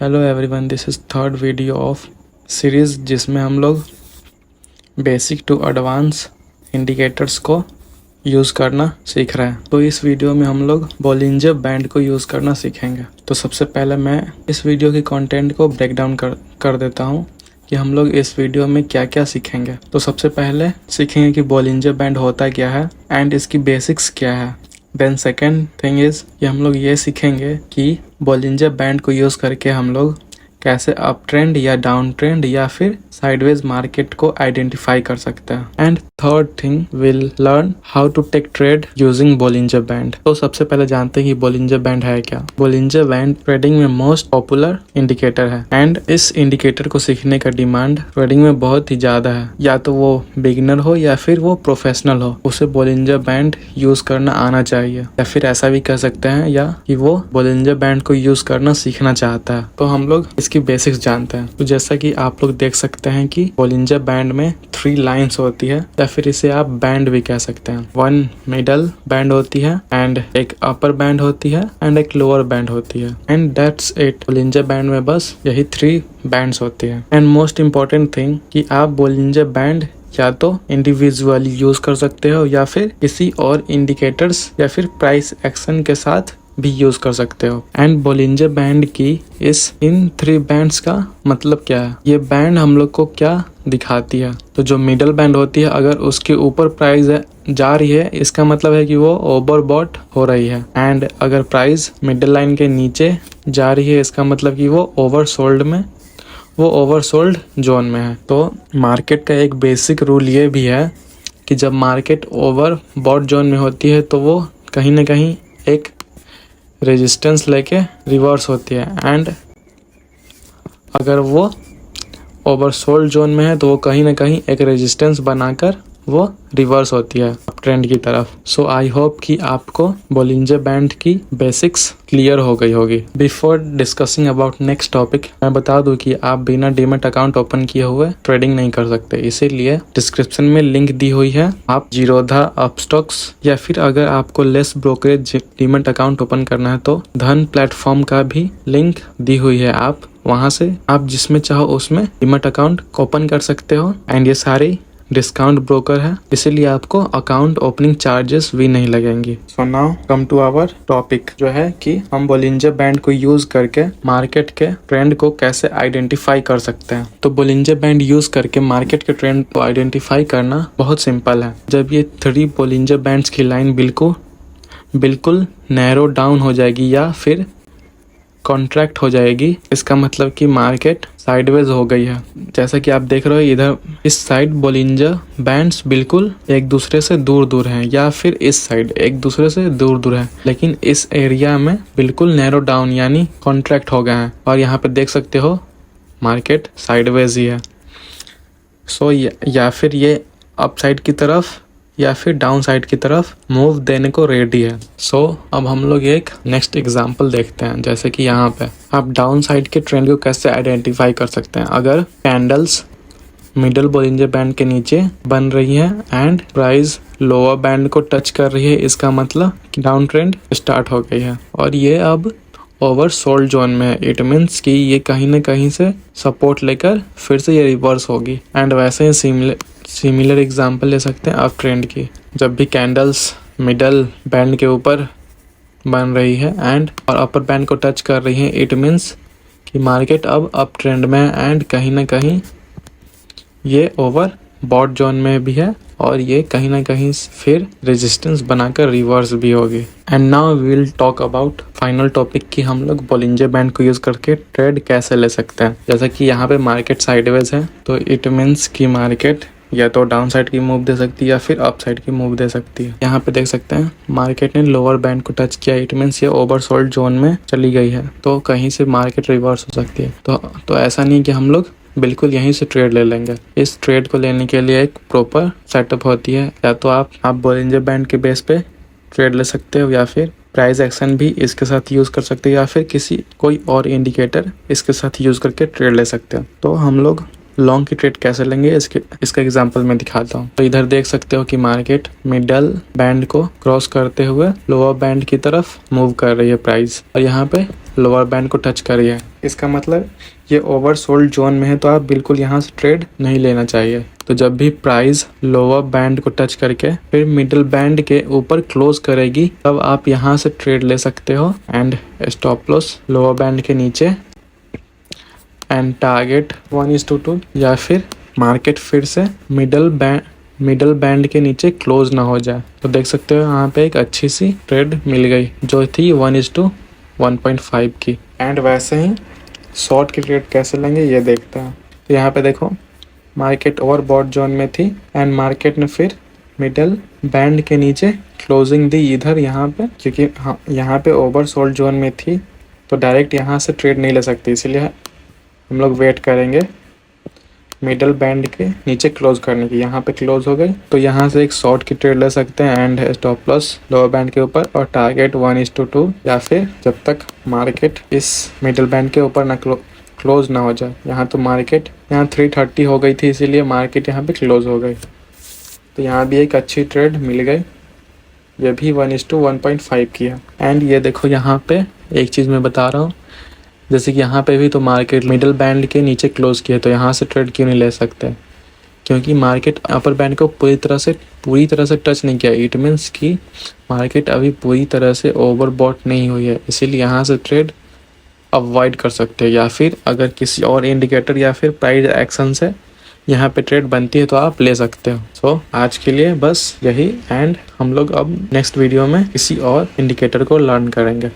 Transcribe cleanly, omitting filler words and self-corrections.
Hello everyone, this is third video of series जिसमें हम लोग बेसिक टू एडवांस इंडिकेटर्स को यूज़ करना सीख रहे हैं। तो इस वीडियो में हम लोग बोलिंजर बैंड को यूज़ करना सीखेंगे। तो सबसे पहले मैं इस वीडियो की कंटेंट को ब्रेक डाउन कर देता हूँ कि हम लोग इस वीडियो में क्या क्या सीखेंगे। तो सबसे पहले सीखेंगे कि बोलिंजर बैंड होता क्या है एंड इसकी बेसिक्स क्या है। देन सेकेंड थिंग इज़ कि हम लोग ये सीखेंगे कि बोलिंजर बैंड को यूज़ करके हम लोग कैसे अप ट्रेंड या डाउन ट्रेंड या फिर साइडवेज मार्केट को आइडेंटिफाई कर सकते हैं। And third thing will learn how to take trade using Bollinger band. तो सबसे पहले जानते हैं कि बोलिंजर बैंड है क्या। बोलिंजर बैंड ट्रेडिंग में मोस्ट पॉपुलर इंडिकेटर है एंड इस इंडिकेटर को सीखने का डिमांड ट्रेडिंग में बहुत ही ज्यादा है। या तो वो बिगिनर हो या फिर वो प्रोफेशनल हो, उसे बोलिंजर बैंड यूज करना आना चाहिए। या फिर ऐसा भी कह सकते हैं या कि वो बोलिंजर बैंड को यूज करना सीखना चाहता है। तो हम लोग इसकी बेसिक्स जानते हैं। तो जैसा कि आप लोग देख सकते हैं कि बोलिंजर बैंड में 3 लाइंस होती है या फिर इसे आप बैंड भी कह सकते हैं। 1 मिडल बैंड होती है एंड एक अपर बैंड होती है एंड एक लोअर बैंड होती है and that's it. Bollinger band में बस यही 3 बैंड्स होती है। एंड मोस्ट इम्पोर्टेंट थिंग कि आप बोलिंजर बैंड या तो इंडिविजुअली यूज कर सकते हो या फिर किसी और इंडिकेटर्स या फिर प्राइस एक्शन के साथ भी यूज कर सकते हो। एंड बोलिंजर बैंड की इन 3 बैंड्स का मतलब क्या है, ये बैंड हम लोग को क्या दिखाती है। तो जो मिडल बैंड होती है, अगर उसके ऊपर प्राइस जा रही है इसका मतलब है कि वो ओवरबॉट हो रही है। एंड अगर प्राइस मिडल लाइन के नीचे जा रही है इसका मतलब कि वो ओवरसोल्ड जोन में है। तो मार्केट का एक बेसिक रूल ये भी है कि जब मार्केट ओवरबॉट जोन में होती है तो वो कहीं ना कहीं एक रेजिस्टेंस लेके रिवर्स होती है एंड अगर वो ओवरसोल्ड जोन में है तो वो कहीं ना कहीं एक रेजिस्टेंस बनाकर वो रिवर्स होती है ट्रेंड की तरफ। सो आई होप कि आपको बोलिंजर बैंड की बेसिक्स क्लियर हो गई होगी। Before discussing about next topic, मैं बता दूं कि आप बिना डीमैट अकाउंट ओपन किए हुए ट्रेडिंग नहीं कर सकते, इसीलिए डिस्क्रिप्शन में लिंक दी हुई है। आप जीरोधा, अपस्टॉक्स या फिर अगर आपको less brokerage demat account open करना है तो धन प्लेटफॉर्म का भी लिंक दी हुई है। आप वहां से आप जिसमें चाहो उसमें डीमैट अकाउंट ओपन कर सकते हो एंड ये सारी डिस्काउंट ब्रोकर है, इसीलिए आपको अकाउंट ओपनिंग चार्जेस भी नहीं लगेंगे। So now come to our topic, जो है कि हम बोलिंजर बैंड को यूज करके मार्केट के ट्रेंड को कैसे आइडेंटिफाई कर सकते हैं। तो बोलिंजर बैंड यूज करके मार्केट के ट्रेंड को आइडेंटिफाई करना बहुत सिंपल है। जब ये 3 बोलिंजर बैंड्स की लाइन बिल्कुल नैरो डाउन हो जाएगी या फिर कॉन्ट्रैक्ट हो जाएगी, इसका मतलब कि मार्केट साइडवेज हो गई है। जैसा कि आप देख रहे हो इधर इस साइड बोलिंजर बैंड्स बिल्कुल एक दूसरे से दूर हैं या फिर इस साइड एक दूसरे से दूर हैं, लेकिन इस एरिया में बिल्कुल नैरो डाउन यानी कॉन्ट्रैक्ट हो गए हैं और यहाँ पे देख सकते हो मार्केट साइडवेज ही है। सो या फिर ये अप साइड की तरफ या फिर डाउन साइड की तरफ मूव देने को रेडी है। सो अब हम लोग एक नेक्स्ट एग्जांपल देखते हैं। जैसे कि यहाँ पे आप डाउन साइड के ट्रेंड को कैसे आइडेंटिफाई कर सकते हैं। अगर कैंडल्स मिडल बोलिंजर बैंड के नीचे बन रही है एंड प्राइस लोअर बैंड को टच कर रही है, इसका मतलब कि डाउन ट्रेंड स्टार्ट हो गई है और ये अब ओवरसोल्ड जोन में है। इट मीन्स कि ये कहीं ना कहीं से सपोर्ट लेकर फिर से ये रिवर्स होगी। एंड वैसे ही सिमिलर एग्जांपल ले सकते हैं अप ट्रेंड की। जब भी कैंडल्स मिडल बैंड के ऊपर बन रही है एंड और अपर बैंड को टच कर रही है, इट मीन्स कि मार्केट अब अप ट्रेंड में है एंड कहीं ना कहीं ये ओवर बॉट जोन में भी है और ये कहीं ना कहीं फिर रेजिस्टेंस बनाकर रिवर्स भी होगी। And now we will talk about final topic कि हम लोग बोलिंजर बैंड को यूज करके ट्रेड कैसे ले सकते हैं। जैसा कि यहाँ पे मार्केट साइडवेज है तो इट मीन्स कि मार्केट या तो डाउन साइड की मूव दे सकती है या फिर अप साइड की मूव दे सकती है। यहाँ पे देख सकते हैं मार्केट ने लोअर बैंड को टच किया, इट मीन्स ये ओवरसोल्ड जोन में चली गई है तो कहीं से मार्केट रिवर्स हो सकती है। तो ऐसा नहीं कि हम लोग बिल्कुल यहीं से ट्रेड ले लेंगे। इस ट्रेड को लेने के लिए एक प्रॉपर सेटअप होती है। या तो आप बोलिंजर बैंड के बेस पे ट्रेड ले सकते हो या फिर प्राइस एक्शन भी इसके साथ यूज कर सकते हो या फिर कोई और इंडिकेटर इसके साथ यूज करके ट्रेड ले सकते हो। तो हम लोग लॉन्ग की ट्रेड कैसे लेंगे इसका एग्जांपल मैं दिखाता हूँ। तो इधर देख सकते हो कि मार्केट मिडल बैंड को क्रॉस करते हुए लोअर बैंड की तरफ मूव कर रही है प्राइस और यहाँ पे लोअर बैंड को टच करी है। इसका मतलब ये ओवरसोल्ड जोन में है, तो आप बिल्कुल यहाँ से ट्रेड नहीं लेना चाहिए। तो जब भी प्राइस लोअर बैंड को टच करके फिर मिडिल बैंड के ऊपर क्लोज करेगी, तब आप यहाँ से ट्रेड ले सकते हो। And stop loss lower band के नीचे एंड टारगेट 1:2, या फिर मार्केट फिर से मिडल बैंड के नीचे क्लोज ना हो जाए। तो देख सकते हो यहाँ पे एक अच्छी सी ट्रेड मिल गई जो थी 1:1.5 की। एंड वैसे ही शॉर्ट की ट्रेड कैसे लेंगे ये देखते हैं। तो यहाँ पे देखो मार्केट ओवरबॉट जोन में थी एंड मार्केट ने फिर मिडल बैंड के नीचे क्लोजिंग दी इधर यहाँ पे, क्योंकि हाँ यहाँ पे ओवरसोल्ड जोन में थी तो डायरेक्ट यहाँ से ट्रेड नहीं ले सकती, इसीलिए हम लोग वेट करेंगे मिडल बैंड के नीचे क्लोज करने की। यहाँ पे क्लोज हो गई तो यहाँ से एक शॉर्ट की ट्रेड ले सकते हैं and stop loss lower band के ऊपर और टारगेट 1:2, या फिर जब तक मार्केट इस मिडल बैंड के ऊपर ना क्लोज ना हो जाए। यहाँ तो मार्केट यहाँ 330 हो गई थी, इसीलिए मार्केट यहाँ पे क्लोज हो गई। तो यहाँ भी एक अच्छी ट्रेड मिल गई, ये भी 1:1.5 की है। एंड ये देखो यहाँ पे एक चीज़ मैं बता रहा हूँ, जैसे कि यहाँ पे भी तो मार्केट मिडल बैंड के नीचे क्लोज किया, तो यहाँ से ट्रेड क्यों नहीं ले सकते? क्योंकि मार्केट अपर बैंड को पूरी तरह से टच नहीं किया। इट मीन्स कि मार्केट अभी पूरी तरह से ओवरबॉट नहीं हुई है, इसीलिए यहाँ से ट्रेड अवॉइड कर सकते हैं। या फिर अगर किसी और इंडिकेटर या फिर प्राइस एक्शन से यहाँ पे ट्रेड बनती है तो आप ले सकते हो। सो आज के लिए बस यही, एंड हम लोग अब नेक्स्ट वीडियो में किसी और इंडिकेटर को लर्न करेंगे।